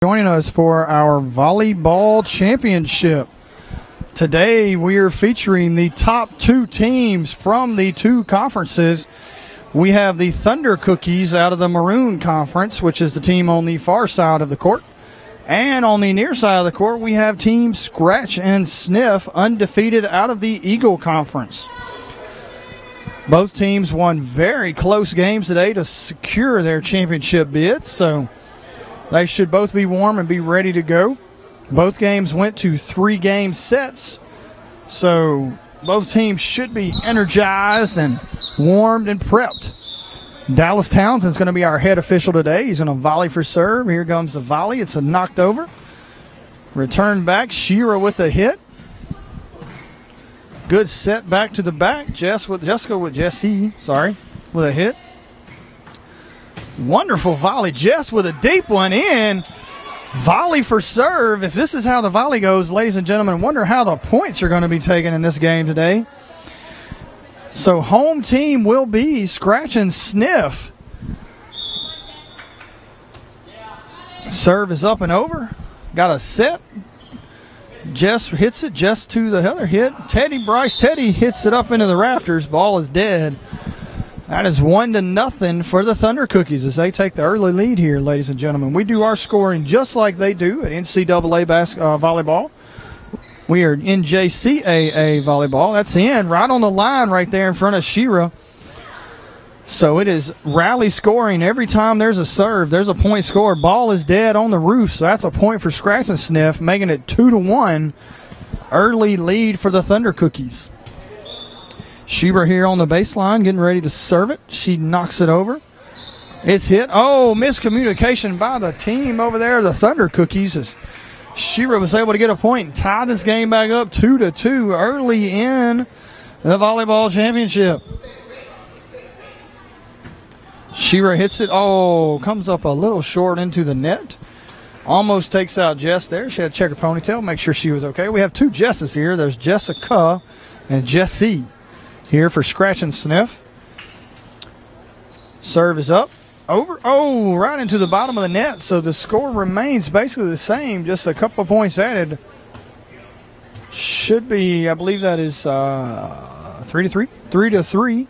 Joining us for our volleyball championship. Today we are featuring the top two teams from the two conferences. We have the Thunder Cookies out of the Maroon Conference, which is the team on the far side of the court. And on the near side of the court, we have Team Scratch and Sniff, undefeated, out of the Eagle Conference. Both teams won very close games today to secure their championship bids, so they should both be warm and be ready to go. Both games went to 3-game sets, so both teams should be energized and warmed and prepped. Dallas Townsend's going to be our head official today. He's going to volley for serve. Here comes the volley. It's a knocked over. Return back. Shira with a hit. Good set back to the back. Jesse with a hit. Wonderful volley. Jess with a deep one in. Volley for serve. If this is how the volley goes, ladies and gentlemen, wonder how the points are going to be taken in this game today. So home team will be Scratch and Sniff. Serve is up and over. Got a set. Jess hits it. Jess to the other hit. Teddy hits it up into the rafters. Ball is dead. That is 1-0 for the Thunder Cookies as they take the early lead here, ladies and gentlemen. We do our scoring just like they do at NCAA volleyball. We are in JCAA volleyball. That's in right on the line right there in front of Shira. So it is rally scoring. Every time there's a serve, there's a point scored. Ball is dead on the roof, so that's a point for Scratch and Sniff, making it 2-1. Early lead for the Thunder Cookies. Shira here on the baseline, getting ready to serve it. She knocks it over. It's hit. Oh, miscommunication by the team over there, the Thunder Cookies, as Shira was able to get a point and tie this game back up 2-2 early in the volleyball championship. Shira hits it. Oh, comes up a little short into the net. Almost takes out Jess there. She had to check her ponytail, make sure she was okay. We have two Jesses here. There's Jessica and Jessie here for Scratch and Sniff. Serve is up. Over. Oh, right into the bottom of the net. So the score remains basically the same, just a couple of points added. Should be, I believe that is 3-3. 3-3.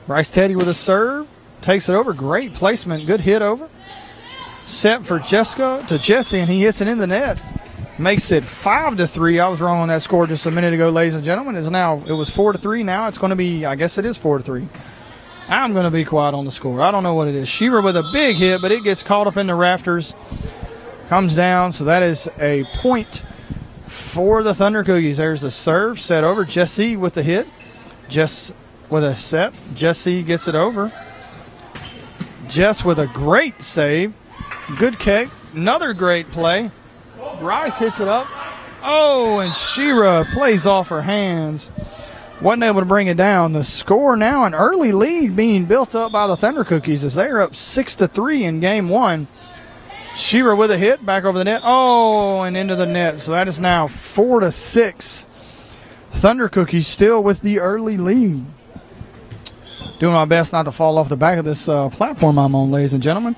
Bryce Teddy with a serve. Takes it over. Great placement. Good hit over. Set for Jessica to Jesse, and he hits it in the net. Makes it 5-3. I was wrong on that score just a minute ago, ladies and gentlemen. It was 4-3. Now it's going to be, I guess it is 4-3. I'm going to be quiet on the score. I don't know what it is. Shira with a big hit, but it gets caught up in the rafters. Comes down, so that is a point for the Thunder Cookies. There's the serve, set over. Jesse with the hit. Jess with a set. Jesse gets it over. Jess with a great save. Good kick. Another great play. Bryce hits it up. Oh, and Shira plays off her hands. Wasn't able to bring it down. The score now, an early lead being built up by the Thunder Cookies as they are up 6-3 in game one. Shira with a hit back over the net. Oh, and into the net. So that is now 4-6. Thunder Cookies still with the early lead. Doing my best not to fall off the back of this platform I'm on, ladies and gentlemen.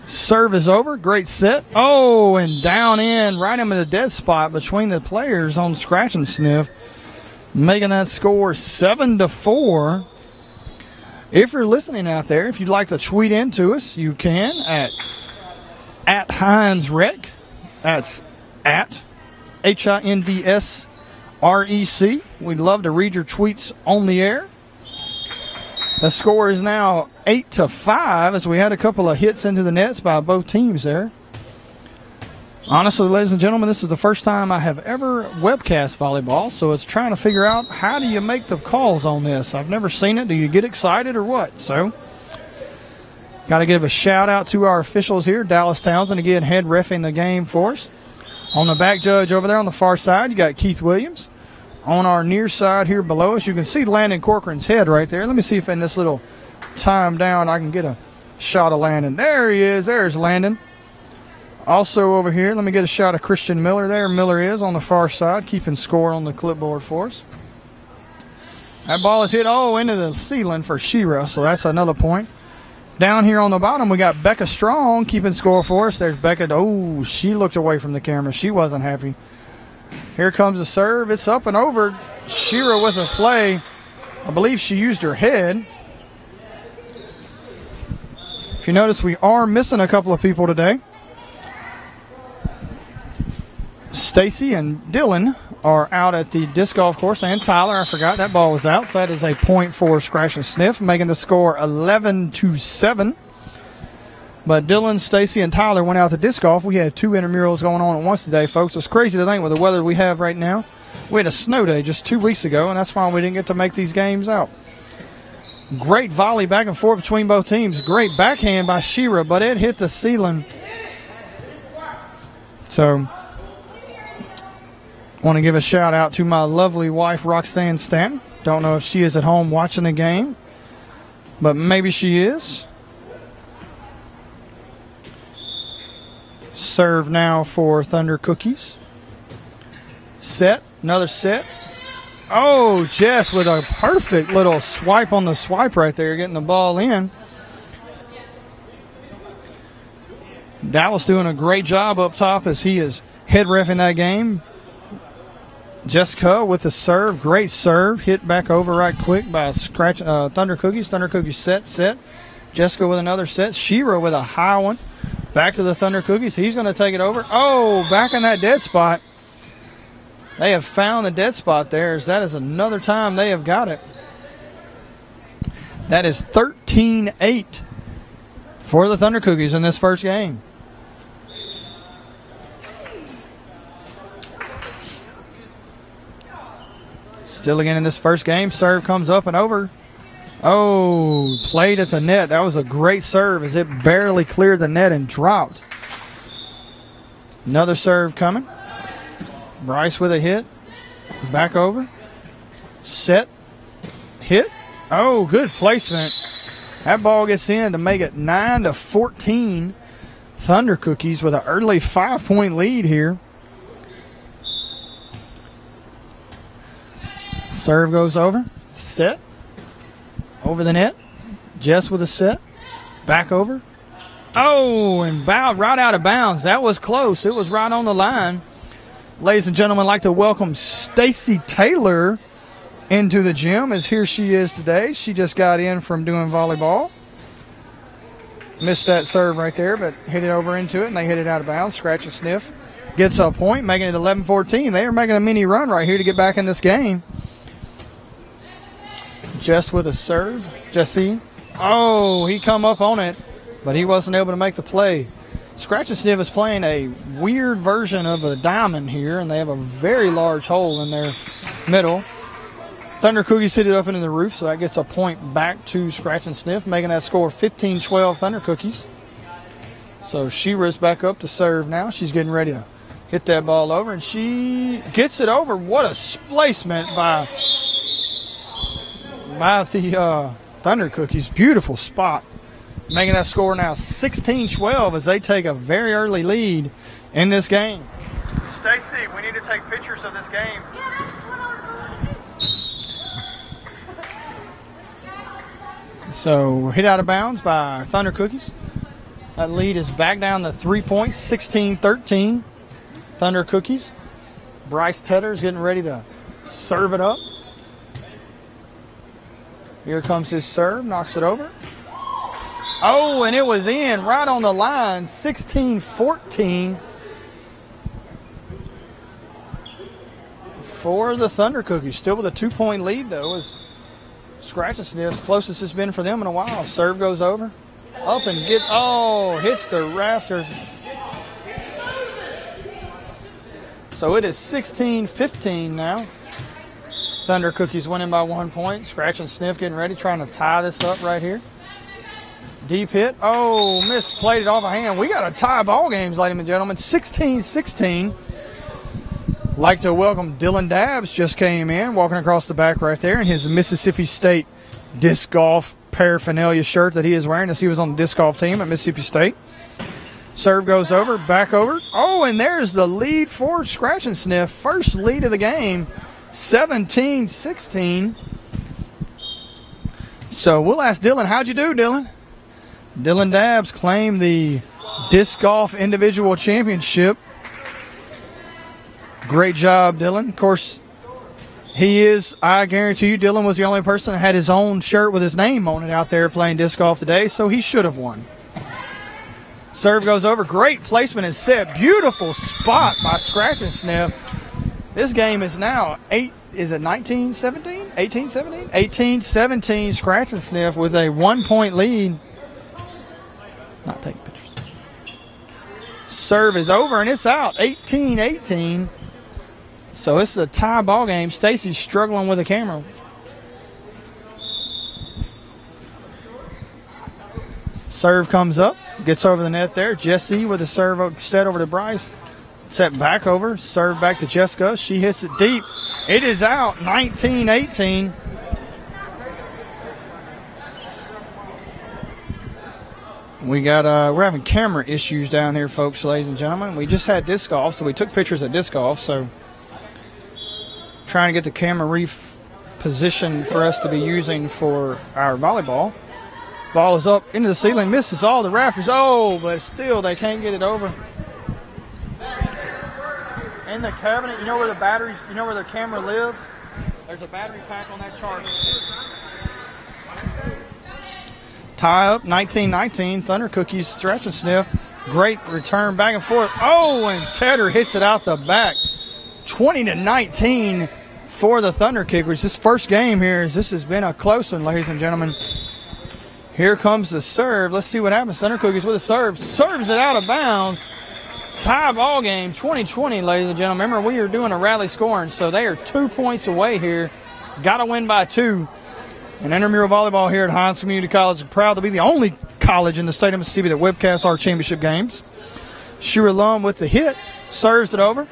Serve is over. Great set. Oh, and down in, right in the dead spot between the players on Scratch and Sniff, making that score 7-4. If you're listening out there, if you'd like to tweet into us, you can at HindsRec. That's at HINDSREC. We'd love to read your tweets on the air. The score is now 8-5 as we had a couple of hits into the nets by both teams there. Honestly, ladies and gentlemen, this is the first time I have ever webcast volleyball, so it's trying to figure out how do you make the calls on this. I've never seen it. Do you get excited or what? So, got to give a shout out to our officials here. Dallas Townsend again head reffing the game for us. On the back judge over there on the far side, you got Keith Williams. On our near side here below us, you can see Landon Corcoran's head right there. Let me see if in this little time down I can get a shot of Landon. There he is. There's Landon. Also over here, let me get a shot of Christian Miller there. Miller is on the far side, keeping score on the clipboard for us. That ball is hit, into the ceiling for Shira, so that's another point. Down here on the bottom, we got Becca Strong keeping score for us. There's Becca. Oh, she looked away from the camera. She wasn't happy. Here comes the serve. It's up and over. Shira with a play. I believe she used her head. If you notice, we are missing a couple of people today. Stacy and Dylan are out at the disc golf course, and Tyler, I forgot that ball was out, so that is a point for Scratch and Sniff, making the score 11-7. But Dylan, Stacy, and Tyler went out to disc golf. We had 2 intramurals going on at once today, folks. It's crazy to think with the weather we have right now. We had a snow day just 2 weeks ago, and that's why we didn't get to make these games out. Great volley back and forth between both teams. Great backhand by Shira, but it hit the ceiling. So, want to give a shout out to my lovely wife, Roxanne Stanton. Don't know if she is at home watching the game, but maybe she is. Serve now for Thunder Cookies. Set, another set. Oh, Jess with a perfect little swipe on the swipe right there, getting the ball in. Dallas doing a great job up top as he is head reffing that game. Jessica with the serve, great serve, hit back over right quick by Thunder Cookies. Thunder Cookies set. Jessica with another set. Shira with a high one. Back to the Thunder Cookies. He's going to take it over. Oh, back in that dead spot. They have found the dead spot there. That is another time they have got it. That is 13-8 for the Thunder Cookies in this first game. Still again in this first game. Serve comes up and over. Oh, played at the net. That was a great serve as it barely cleared the net and dropped. Another serve coming. Bryce with a hit. Back over. Set. Hit. Oh, good placement. That ball gets in to make it 9-14. Thunder Cookies with an early 5-point lead here. Serve goes over. Set. Over the net. Jess with a set. Back over. Oh, and bowed right out of bounds. That was close. It was right on the line. Ladies and gentlemen, I'd like to welcome Stacy Taylor into the gym, as here she is today. She just got in from doing volleyball. Missed that serve right there, but hit it over into it, and they hit it out of bounds. Scratch and Sniff gets a point, making it 11-14. They are making a mini run right here to get back in this game. Jess with a serve. Jesse. Oh, he come up on it, but he wasn't able to make the play. Scratch and Sniff is playing a weird version of a diamond here, and they have a very large hole in their middle. Thunder Cookies hit it up into the roof, so that gets a point back to Scratch and Sniff, making that score 15-12 Thunder Cookies. So Shira's back up to serve now. She's getting ready to hit that ball over, and she gets it over. What a placement by the Thunder Cookies. Beautiful spot. Making that score now 16-12 as they take a very early lead in this game. Stacy, we need to take pictures of this game. So hit out of bounds by Thunder Cookies. That lead is back down to 3 points, 16-13. Thunder Cookies. Bryce Tedder's getting ready to serve it up. Here comes his serve, knocks it over. Oh, and it was in right on the line, 16-14 for the Thunder Cookies. Still with a 2-point lead, though, as Scratch and Sniff's closest it's been for them in a while. Serve goes over, up and gets, hits the rafters. So it is 16-15 now. Thunder Cookies winning by 1 point. Scratch and Sniff getting ready, trying to tie this up right here. Deep hit. Oh, misplayed it off a hand. We got a tie ball games, ladies and gentlemen. 16-16. Like to welcome Dylan Dabbs, just came in, walking across the back right there in his Mississippi State disc golf paraphernalia shirt that he is wearing as he was on the disc golf team at Mississippi State. Serve goes over, back over. Oh, and there's the lead for Scratch and Sniff. First lead of the game, 17-16. So we'll ask Dylan, how'd you do, Dylan? Dylan Dabbs claimed the disc golf individual championship. Great job, Dylan. Of course, I guarantee you, Dylan was the only person that had his own shirt with his name on it out there playing disc golf today, so he should have won. Serve goes over. Great placement and set. Beautiful spot by Scratch and Sniff. This game is now 19-17? 18-17? 18-17, Scratch and Sniff with a 1-point lead. Not taking pictures. Serve is over and it's out. 18-18. So it's a tie ball game. Stacy's struggling with the camera. Serve comes up, gets over the net there. Jesse with a serve set over to Bryce. Set back over, serve back to Jessica. She hits it deep. It is out, 19-18. We're having camera issues down here, folks, ladies and gentlemen. We just had disc golf, so we took pictures at disc golf. So trying to get the camera repositioned for us to be using for our volleyball. Ball is up into the ceiling, misses all the rafters. Oh, but still they can't get it over. In the cabinet, you know where the batteries, you know where the camera lives? There's a battery pack on that charger. Tie up, 19-19. Thunder Cookies, Scratch and Sniff. Great return back and forth. Oh, and Tedder hits it out the back. 20-19 for the Thunder Kickers. This first game here, this has been a close one, ladies and gentlemen. Here comes the serve. Let's see what happens. Thunder Cookies with a serve. Serves it out of bounds. Tie ball game, 20-20, ladies and gentlemen. Remember, we are doing a rally scoring, so they are 2 points away here. Got to win by 2. And Intramural Volleyball here at Hines Community College is proud to be the only college in the state of Mississippi that webcasts our championship games. Shira Lum with the hit. Serves it over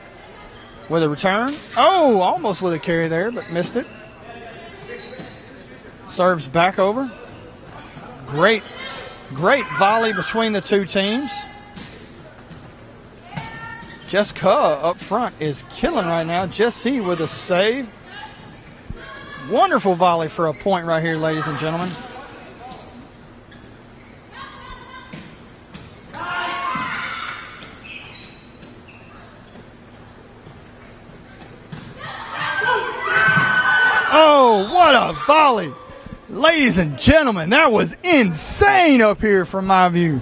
with a return. Oh, almost with a carry there, but missed it. Serves back over. Great volley between the two teams. Jessica up front is killing right now. Jesse with a save. Wonderful volley for a point right here, ladies and gentlemen. Oh, what a volley. Ladies and gentlemen, that was insane up here from my view.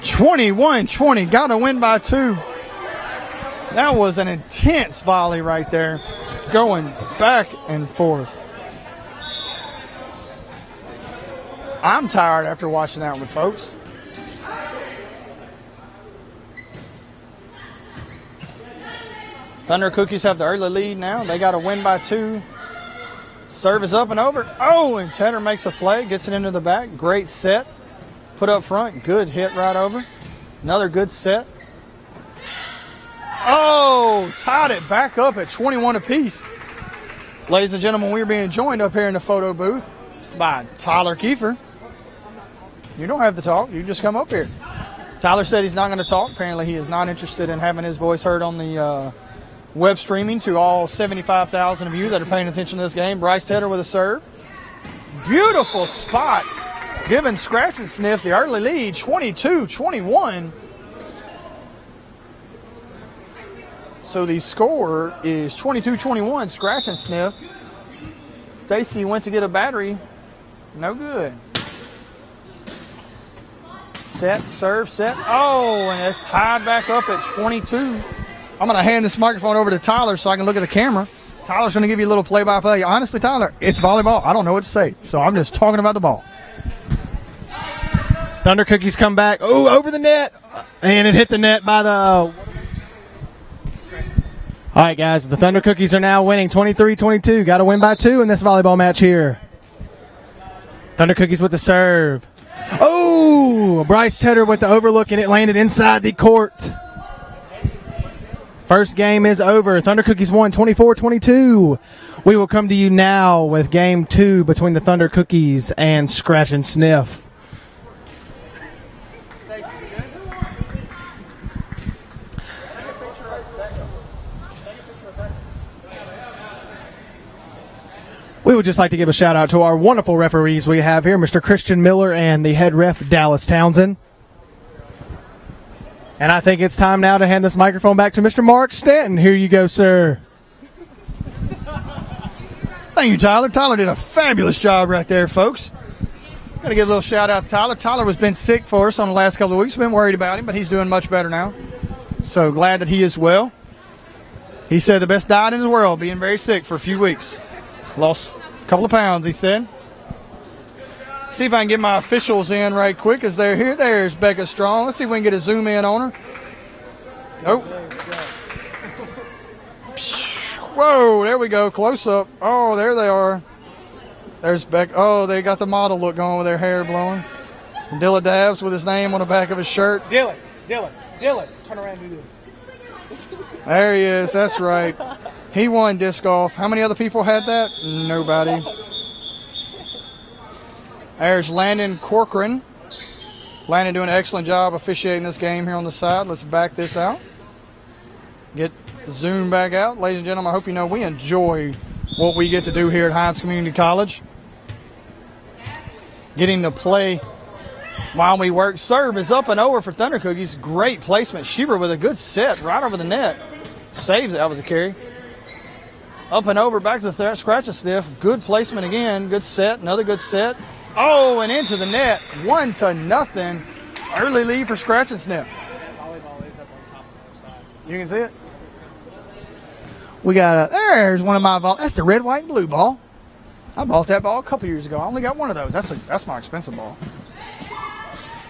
21-20, got to win by 2. That was an intense volley right there, going back and forth. I'm tired after watching that one, folks. Thunder Cookies have the early lead now. They got to win by 2. Serve is up and over. Oh, and Tedder makes a play, gets it into the back. Great set. Put up front. Good hit right over. Another good set. Oh, tied it back up at 21 apiece. Ladies and gentlemen, we're being joined up here in the photo booth by Tyler Kiefer. You don't have to talk. You just come up here. Tyler said he's not going to talk. Apparently, he is not interested in having his voice heard on the web streaming to all 75,000 of you that are paying attention to this game. Bryce Tedder with a serve. Beautiful spot. Giving Scratch and Sniff the early lead, 22-21. So the score is 22-21, Scratch and Sniff. Stacy went to get a battery. No good. Set, serve, set. Oh, and it's tied back up at 22. I'm going to hand this microphone over to Tyler so I can look at the camera. Tyler's going to give you a little play-by-play. Honestly, Tyler, it's volleyball. I don't know what to say, so I'm just talking about the ball. Thunder Cookies come back. Oh, over the net. And it hit the net by the... All right, guys, the Thunder Cookies are now winning 23-22. Got to win by 2 in this volleyball match here. Thunder Cookies with the serve. Oh, Bryce Tedder with the overlook, and it landed inside the court. First game is over. Thunder Cookies won 24-22. We will come to you now with game 2 between the Thunder Cookies and Scratch and Sniff. We would just like to give a shout out to our wonderful referees we have here, Mr. Christian Miller and the head ref, Dallas Townsend. And I think it's time now to hand this microphone back to Mr. Mark Stanton. Here you go, sir. Thank you, Tyler. Tyler did a fabulous job right there, folks. Got to give a little shout out to Tyler. Tyler was been sick for us on the last couple of weeks. Been worried about him, but he's doing much better now. So glad that he is well. He said the best diet in the world, being very sick for a few weeks. Lost a couple of pounds, he said. See if I can get my officials in right quick as they're here. There's Becca Strong. Let's see if we can get a zoom in on her. Oh. Whoa, there we go. Close up. Oh, there they are. There's Beck. Oh, they got the model look going with their hair blowing. And Dilla Dabs with his name on the back of his shirt. Dylan. Turn around and do this. There he is. That's right. He won disc golf. How many other people had that? Nobody. There's Landon Corcoran. Landon doing an excellent job officiating this game here on the side. Let's back this out. Get zoom back out. Ladies and gentlemen, I hope you know we enjoy what we get to do here at Hines Community College. Getting to play while we work. Serve is up and over for Thunder Cookies. Great placement. Sheba with a good set right over the net. Saves it. That was a carry. Up and over, back to the scratch and sniff. Good placement again. Good set. Another good set. Oh, and into the net. 1-0. Early lead for scratch and sniff. Volleyball is up on top of the other side. You can see it. We got there's one of my balls. That's the red, white, and blue ball. I bought that ball a couple years ago. I only got one of those. That's my expensive ball.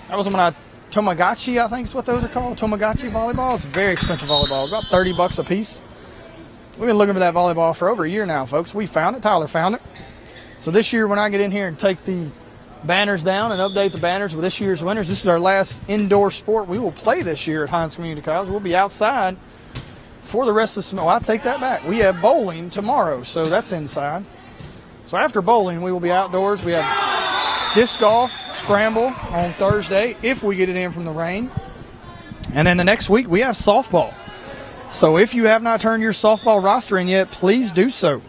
That was when Tomagotchi, I think is what those are called. Tomagotchi volleyball. It's a very expensive volleyball. About $30 a piece. We've been looking for that volleyball for over a year now, folks. We found it. Tyler found it. So this year when I get in here and take the banners down and update the banners with this year's winners, this is our last indoor sport we will play this year at Hines Community College. We'll be outside for the rest of the summer. Well, I take that back. We have bowling tomorrow, so that's inside. So after bowling, we will be outdoors. We have disc golf, scramble on Thursday if we get it in from the rain. And then the next week, we have softball. So if you have not turned your softball roster in yet, please do so.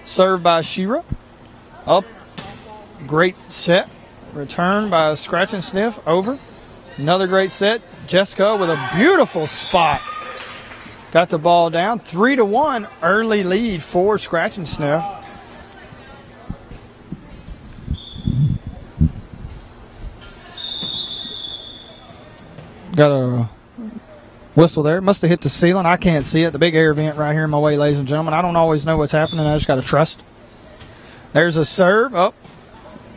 Served by Shira. Up. Great set. Return by Scratch and Sniff. Over. Another great set. Jessica with a beautiful spot. Got the ball down. 3-1 early lead for Scratch and Sniff. Got a whistle there. Must have hit the ceiling. I can't see it. The big air vent right here in my way, ladies and gentlemen. I don't always know what's happening. I just got to trust. There's a serve. Up.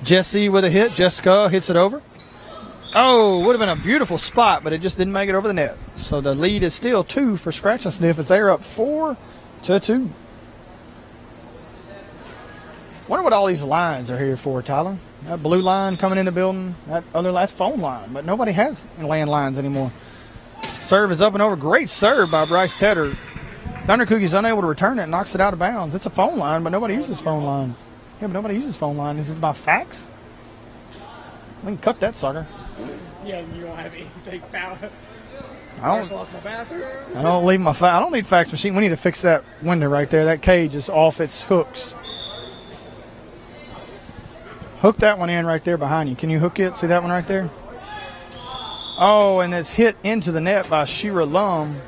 Jesse with a hit. Jessica hits it over. Oh, would have been a beautiful spot, but it just didn't make it over the net. So the lead is still 2 for Scratch and Sniff as they're up 4-2. Wonder what all these lines are here for, Tyler. That blue line coming in the building, that's phone line, but nobody has landlines anymore. Serve is up and over. Great serve by Bryce Tedder. Thunder Cookie's unable to return it, knocks it out of bounds. It's a phone line, but nobody uses phone line. Yeah, but nobody uses phone line. Is it by fax? We can cut that sucker. Yeah, you don't have anything found. I don't leave my I don't need fax machine. We need to fix that window right there. That cage is off its hooks. Hook that one in right there behind you. Can you hook it? See that one right there? Oh, and it's hit into the net by Shira Lum.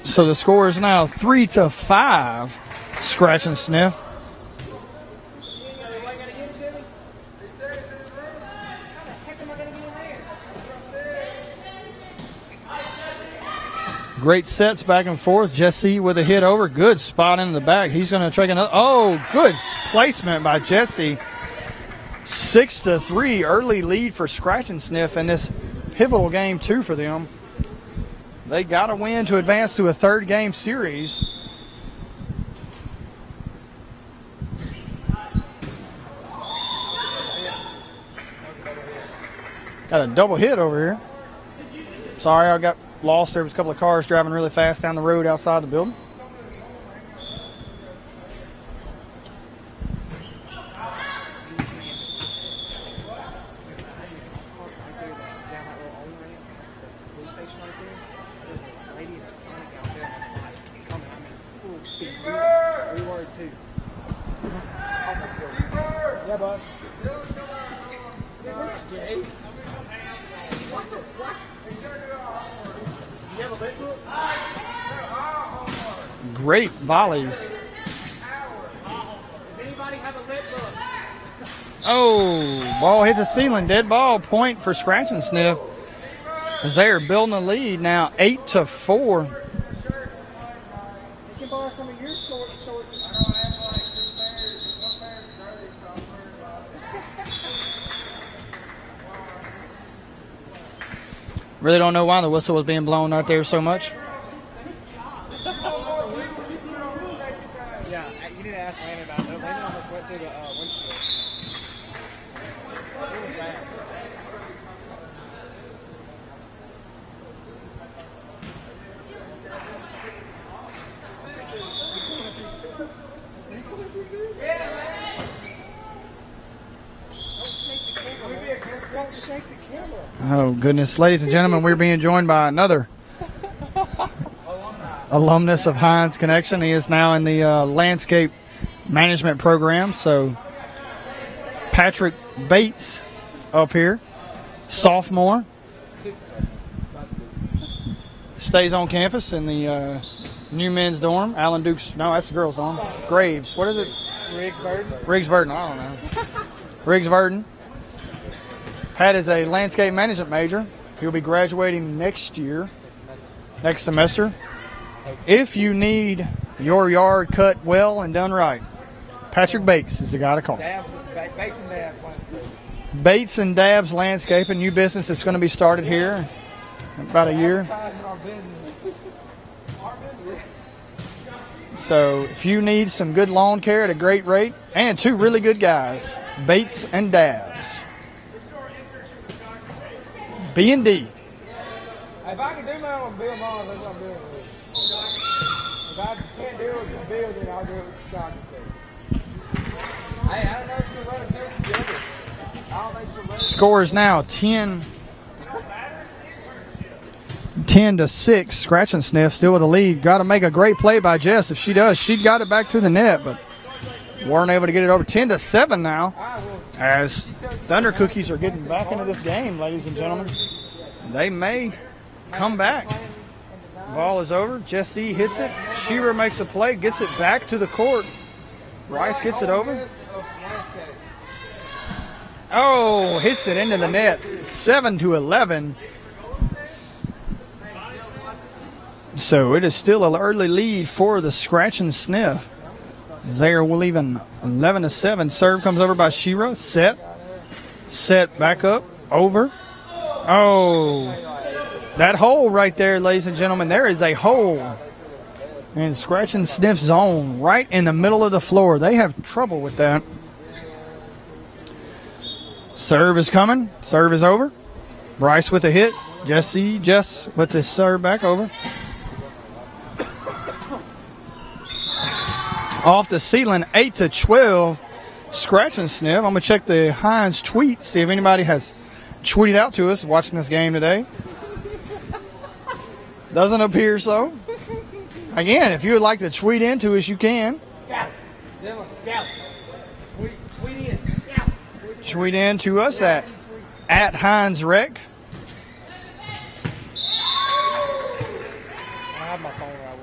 So the score is now 3-5. Scratch and Sniff. Great sets back and forth. Jesse with a hit over. Good spot in the back. He's going to try another. Oh, good placement by Jesse. 6-3 early lead for Scratch and Sniff in this pivotal game 2 for them. They got to win to advance to a 3rd game series. Got a double hit over here. Sorry, I got lost. There was a couple of cars driving really fast down the road outside the building. Yeah, bud. Great volleys. Oh, ball hit the ceiling. Dead ball. Point for Scratch and Sniff as they are building a lead now, 8-4. You can borrow some of your shorts. Really don't know why the whistle was being blown out there so much. Yeah, you need to ask Landon about that. Landon almost went through the windshield. It was bad. Don't shake the camera. Oh, goodness. Ladies and gentlemen, we're being joined by another alumnus of Hines Connection. He is now in the landscape management program. So, Patrick Bates up here, sophomore, stays on campus in the new men's dorm. Alan Dukes, no, that's the girls' dorm. Graves, what is it? Riggs Verdon, I don't know. Riggs Verdon. Pat is a landscape management major. He'll be graduating next semester. If you need your yard cut well and done right, Patrick Bates is the guy to call. Bates and Dabs Landscaping, new business that's going to be started here in about a year. So if you need some good lawn care at a great rate, and two really good guys, Bates and Dabs. B&D. If I can do my own Bill Mars, that's what I'm doing with it. If I can't do it with Bill, then I'll do it with Scott instead. Hey, I don't know if she'll run a deal together. I don't think she'll run. Score is now 10-6. Scratch and Sniff still with the lead. Got to make a great play by Jess. If she does, she got it back to the net, but weren't able to get it over. 10-7 now, as Thunder Cookies are getting back into this game, ladies and gentlemen. They may come back. Ball is over. Jesse hits it. Shearer makes a play, gets it back to the court. Rice gets it over. Oh, hits it into the net. 7-11. So it is still an early lead for the Scratch and Sniff. They are leaving 11-7. Serve comes over by Shira. Set back up. Over. Oh, that hole right there, ladies and gentlemen. There is a hole in Scratch and Sniff zone right in the middle of the floor. They have trouble with that. Serve is coming. Serve is over. Bryce with the hit. Jess with the serve back over. Off the ceiling, 8-12. Scratch and Sniff. I'm going to check the Hines tweet, see if anybody has tweeted out to us watching this game today. Doesn't appear so. Again, if you would like to tweet into us, you can. Tweet in to us at Hines Rec. I have my phone where I would.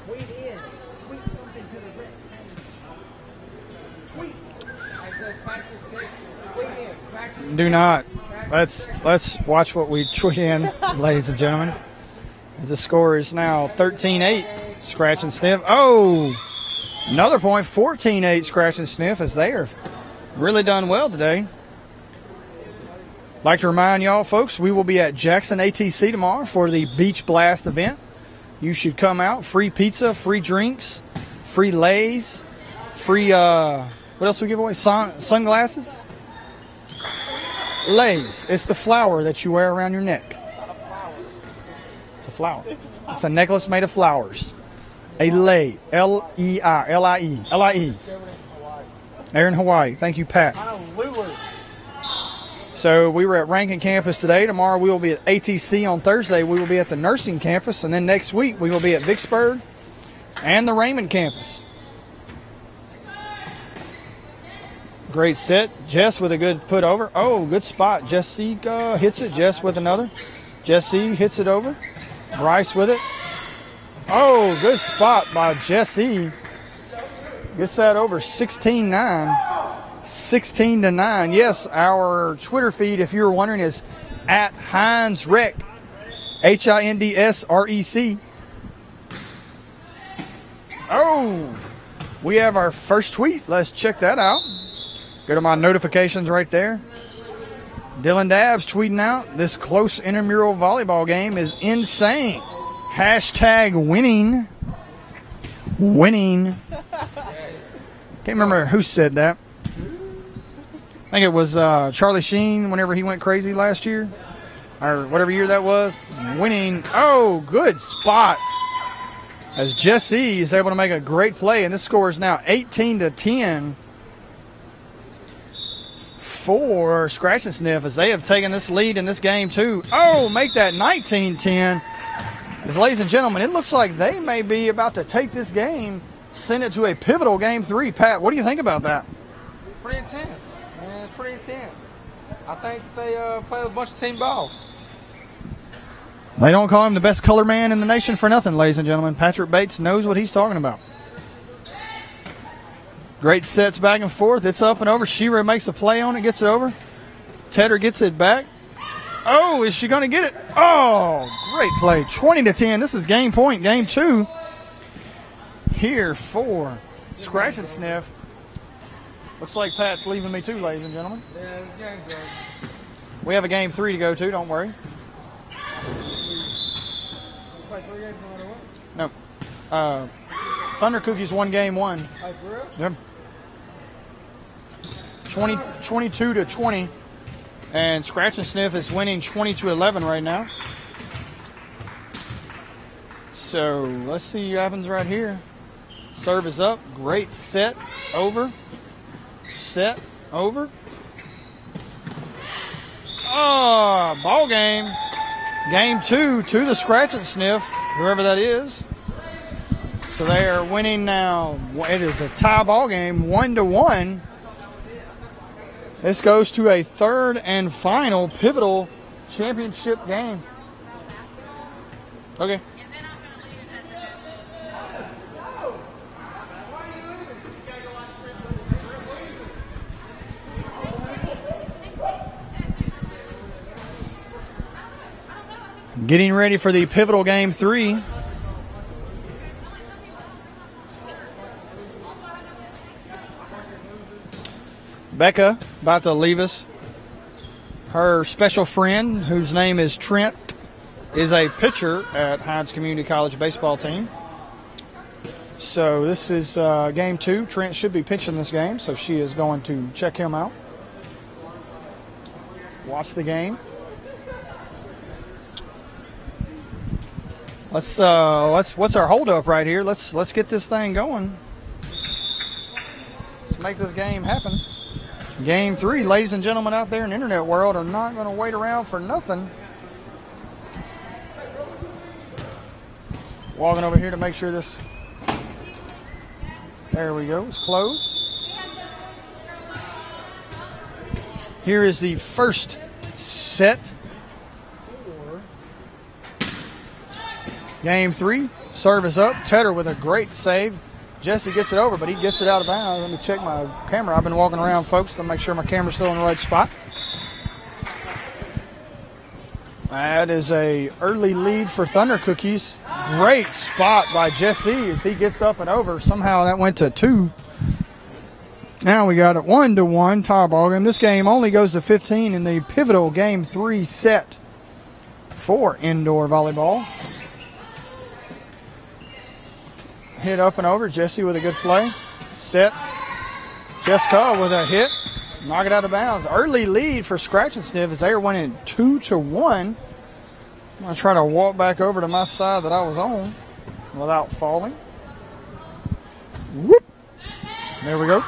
Tweet in. Tweet something to the Tweet. Tweet in. Do not. Let's watch what we tweet in, ladies and gentlemen. As the score is now 13-8. Scratch and Sniff. Oh, another point. 14-8. Scratch and Sniff, as they are really done well today. Like to remind y'all, folks, we will be at Jackson ATC tomorrow for the Beach Blast event. You should come out. Free pizza, free drinks, free Lays, free, what else do we give away? Sunglasses? Lays. It's the flower that you wear around your neck. It's a flower. It's a necklace made of flowers. A lei. L-E-I. L-I-E. L-I-E. They're in Hawaii. Thank you, Pat. So we were at Rankin campus today. Tomorrow we will be at ATC. On Thursday we will be at the nursing campus. And then next week we will be at Vicksburg and the Raymond campus. Great set. Jess with a good put over. Oh, good spot. Jessica hits it. Jess with another. Jessie hits it over. Bryce with it. Oh, good spot by Jessie. Gets that over 16-9. 16-9. Yes, our Twitter feed, if you were wondering, is at HindsRec. HINDSREC. Oh, we have our first tweet. Let's check that out. Go to my notifications right there. Dylan Dabbs tweeting out, this close intramural volleyball game is insane. Hashtag winning. Winning. Can't remember who said that. I think it was Charlie Sheen whenever he went crazy last year. Or whatever year that was. Winning. Oh, good spot. As Jesse is able to make a great play. And this score is now 18-10 for Scratch and Sniff as they have taken this lead in this game too. Oh, make that 19-10. As ladies and gentlemen, it looks like they may be about to take this game, send it to a pivotal game 3. Pat, what do you think about that? It's pretty intense. Man, it's pretty intense. I think they play a bunch of team ball. They don't call him the best color man in the nation for nothing, ladies and gentlemen. Patrick Bates knows what he's talking about. Great sets back and forth. It's up and over. Shira makes a play on it, gets it over. Tedder gets it back. Oh, is she going to get it? Oh, great play. 20-10. This is game point, game 2 here for Scratch and Sniff. Looks like Pat's leaving me too, ladies and gentlemen. Yeah, it's game's done. We have a game 3 to go to, don't worry. Play 3 games no matter what? No. Thunder Cookies won game 1. Hey, for real? Yep. 22-20. And Scratch and Sniff is winning 20-11 right now. So let's see what happens right here. Serve is up. Great set over. Set over. Oh, ball game. Game 2 to the Scratch and Sniff, whoever that is. So they are winning now. It is a tie ball game, 1-1. This goes to a third and final pivotal championship game. Okay. Getting ready for the pivotal game 3. Becca about to leave us. Her special friend, whose name is Trent, is a pitcher at Hinds Community College baseball team. So this is game 2. Trent should be pitching this game, so she is going to check him out. Watch the game. What's our holdup right here? Let's get this thing going. Let's make this game happen. Game 3, ladies and gentlemen out there in the internet world, are not going to wait around for nothing. Walking over here to make sure this. There we go. It's closed. Here is the first set. Game 3. Serve is up. Tedder with a great save. Jesse gets it over, but he gets it out of bounds. Let me check my camera. I've been walking around, folks, to make sure my camera's still in the right spot. That is a early lead for Thunder Cookies. Great spot by Jesse as he gets up and over. Somehow that went to 2. Now we got it 1-1 tie ball game. This game only goes to 15 in the pivotal game 3 set for indoor volleyball. Hit up and over. Jesse with a good play. Set. Jessica with a hit. Knock it out of bounds. Early lead for Scratch and Sniff as they are winning 2-1. I'm going to try to walk back over to my side that I was on without falling. Whoop. There we go.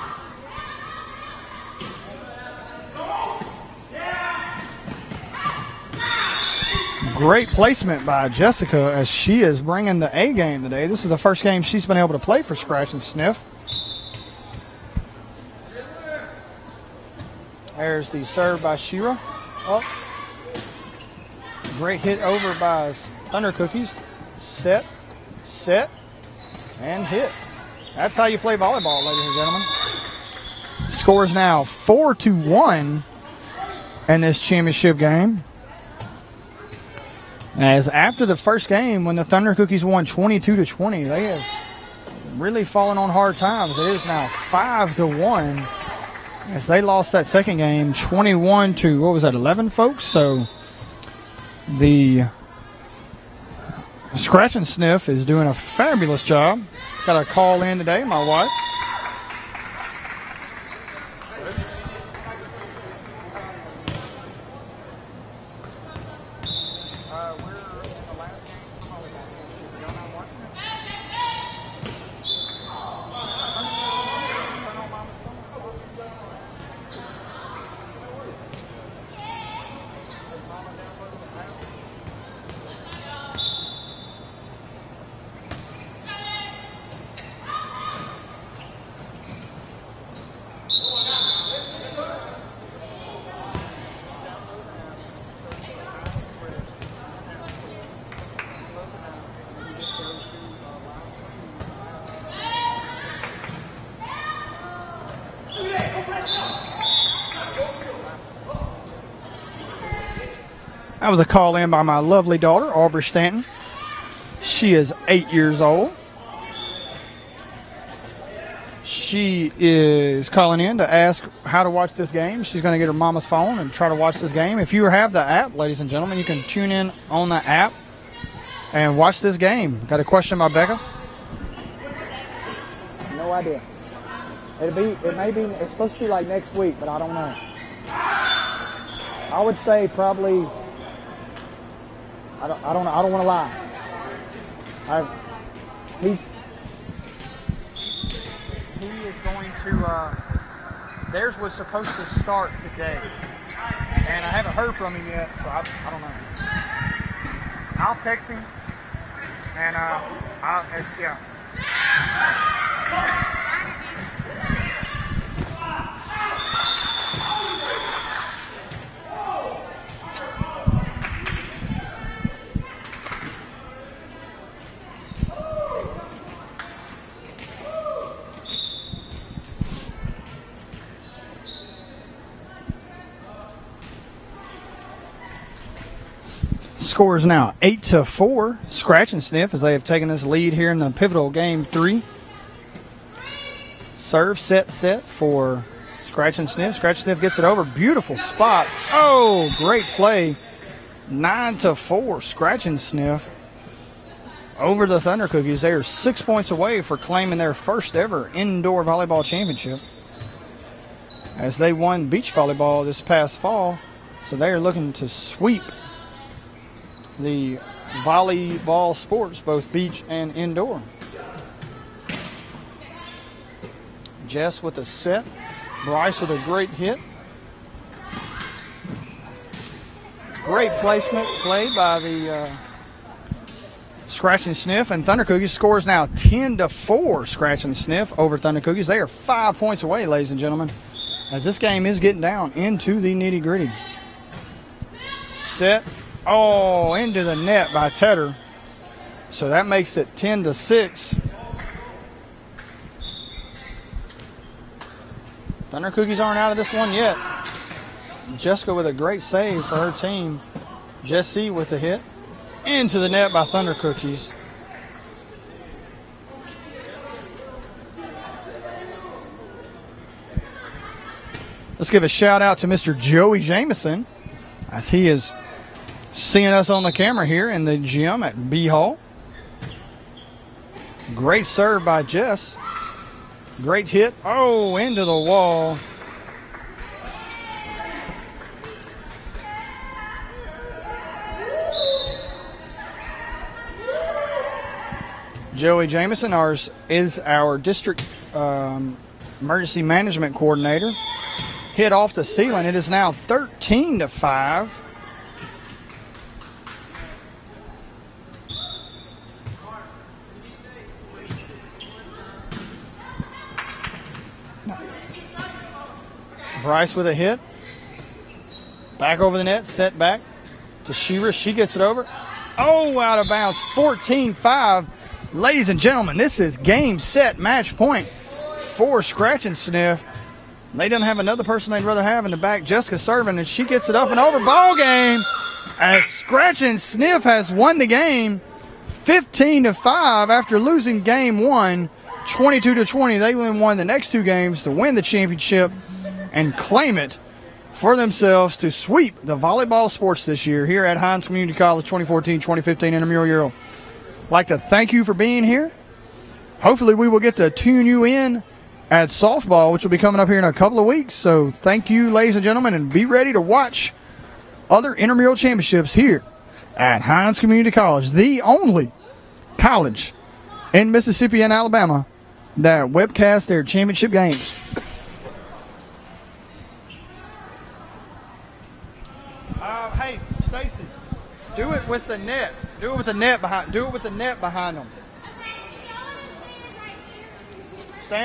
Great placement by Jessica as she is bringing the A game today. This is the first game she's been able to play for Scratch and Sniff. There's the serve by Shira. Up. Great hit over by Thunder Cookies. Set, and hit. That's how you play volleyball, ladies and gentlemen. Scores now 4-1 in this championship game. As after the first game, when the Thunder Cookies won 22-20, they have really fallen on hard times. It is now 5-1 as they lost that second game 21 to, what was that, 11 folks? So the Scratch and Sniff is doing a fabulous job. Got a call in today, my wife. That was a call in by my lovely daughter, Aubrey Stanton. She is 8 years old. She is calling in to ask how to watch this game. She's going to get her mama's phone and try to watch this game. If you have the app, ladies and gentlemen, you can tune in on the app and watch this game. Got a question by Becca? No idea. It's supposed to be like next week, but I don't know. I would say probably, I don't want to lie. He is going to, theirs was supposed to start today. And I haven't heard from him yet, so I don't know. I'll text him. And yeah. Score is now 8-4. Scratch and Sniff as they have taken this lead here in the pivotal game 3. Serve set for Scratch and Sniff. Scratch and Sniff gets it over. Beautiful spot. Oh, great play. 9-4. Scratch and Sniff over the Thunder Cookies. They are 6 points away for claiming their first ever indoor volleyball championship, as they won beach volleyball this past fall. So they are looking to sweep the volleyball sports, both beach and indoor. Jess with a set. Bryce with a great hit. Great placement play by the Scratch and Sniff. And Thunder Cookies scores now 10-4. Scratch and Sniff over Thunder Cookies. They are 5 points away, ladies and gentlemen, as this game is getting down into the nitty-gritty. Set. Oh, into the net by Tedder. So that makes it 10-6. Thunder Cookies aren't out of this one yet. Jessica with a great save for her team. Jessie with the hit. Into the net by Thunder Cookies. Let's give a shout out to Mr. Joey Jameson, as he is seeing us on the camera here in the gym at B Hall. Great serve by Jess. Great hit. Oh, into the wall. Joey Jameson is our district emergency management coordinator. Hit off the ceiling. It is now 13-5. Bryce with a hit. Back over the net, set back to Shira. She gets it over. Oh, out of bounds, 14-5. Ladies and gentlemen, this is game, set, match point for Scratch and Sniff. They don't have another person they'd rather have in the back. Jessica serving, and she gets it up and over. Ball game as Scratch and Sniff has won the game 15-5 after losing game one, 22-20. They won the next two games to win the championship and claim it for themselves to sweep the volleyball sports this year here at Hines Community College 2014-2015 Intramural Euro. I'd like to thank you for being here. Hopefully we will get to tune you in at softball, which will be coming up here in a couple of weeks. So thank you, ladies and gentlemen, and be ready to watch other intramural championships here at Hines Community College, the only college in Mississippi and Alabama that webcast their championship games. Hey, Stacy, do it with the net. Do it with the net behind. Do it with the net behind them. Stand.